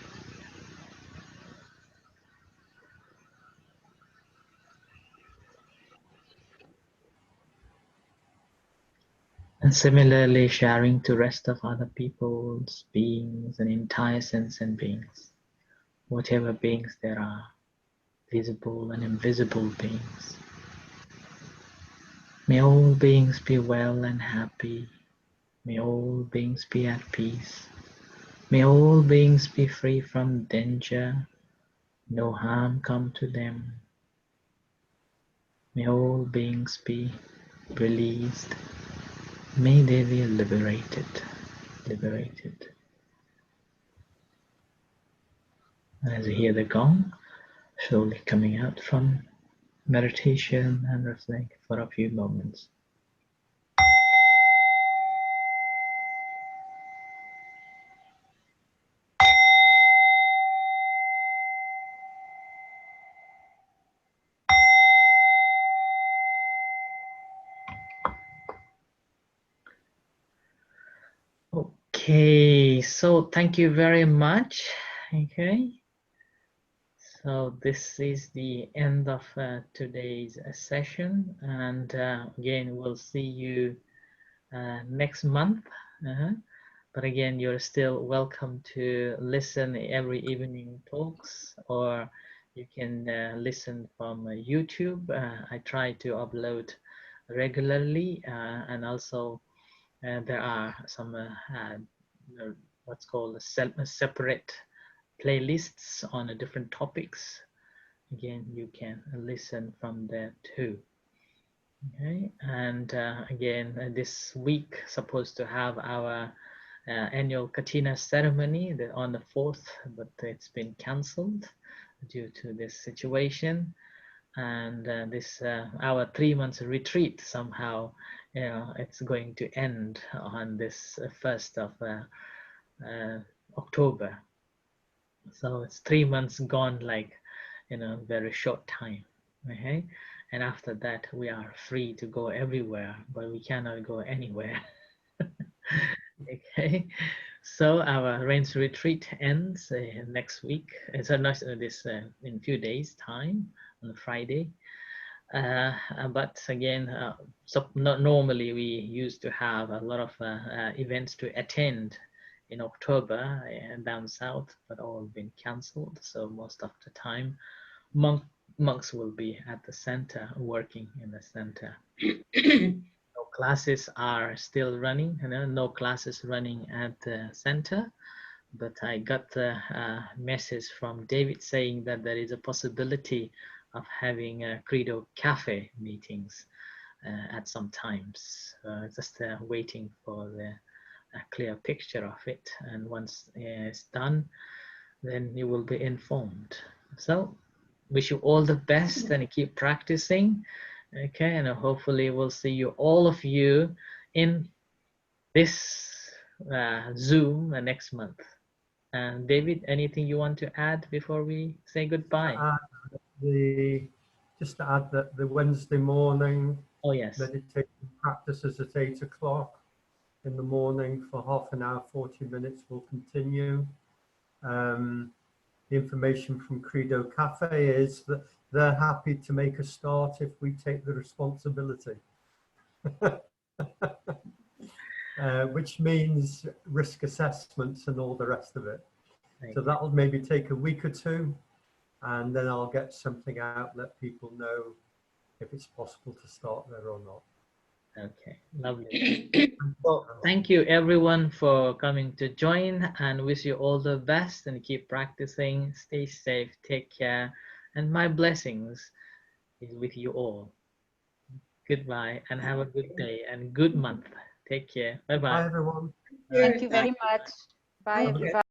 And similarly sharing to rest of other people's beings and entire sentient beings, whatever beings there are, visible and invisible beings. May all beings be well and happy. May all beings be at peace. May all beings be free from danger. No harm come to them. May all beings be released. May they be liberated. Liberated. As you hear the gong, slowly coming out from meditation and reflect for a few moments. Okay, so thank you very much. Okay, so this is the end of today's session, and again, we'll see you next month. But again, you're still welcome to listen every evening talks, or you can listen from YouTube. I try to upload regularly, and also there are some what's called separate playlists on different topics. Again, you can listen from there too. Okay, and again, this week supposed to have our annual Katina ceremony on the 4th, but it's been cancelled due to this situation. And this our 3 months retreat somehow, it's going to end on this 1st of October. So it's 3 months gone like very short time. Okay, and after that we are free to go everywhere, but we cannot go anywhere. Okay, so our rains retreat ends next week. It's not this in few days time on Friday. But again, so not normally we used to have a lot of events to attend in October down south, but all been cancelled. So most of the time, monks will be at the center, working in the center. No classes are still running, no classes running at the center. But I got the message from David saying that there is a possibility of having Credo Cafe meetings at some times. Just waiting for the clear picture of it, and once it's done, then you will be informed. So wish you all the best and keep practicing. Okay, and hopefully we'll see you, all of you, in this Zoom next month. David, anything you want to add before we say goodbye? Just to add that the Wednesday morning Oh, yes. meditation practices at 8 o'clock in the morning for half an hour, 40 minutes will continue. The information from Credo Cafe is that they're happy to make a start if we take the responsibility. Which means risk assessments and all the rest of it. So that'll maybe take a week or two, and then I'll get something out, let people know if it's possible to start there or not. Okay, lovely. Well, thank you everyone for coming to join, and wish you all the best and keep practicing. Stay safe, take care, and my blessings is with you all. Goodbye and have a good day and good month. Take care. Bye Bye, bye. everyone. Thank you Thank very much. Bye, Have a you. everybody.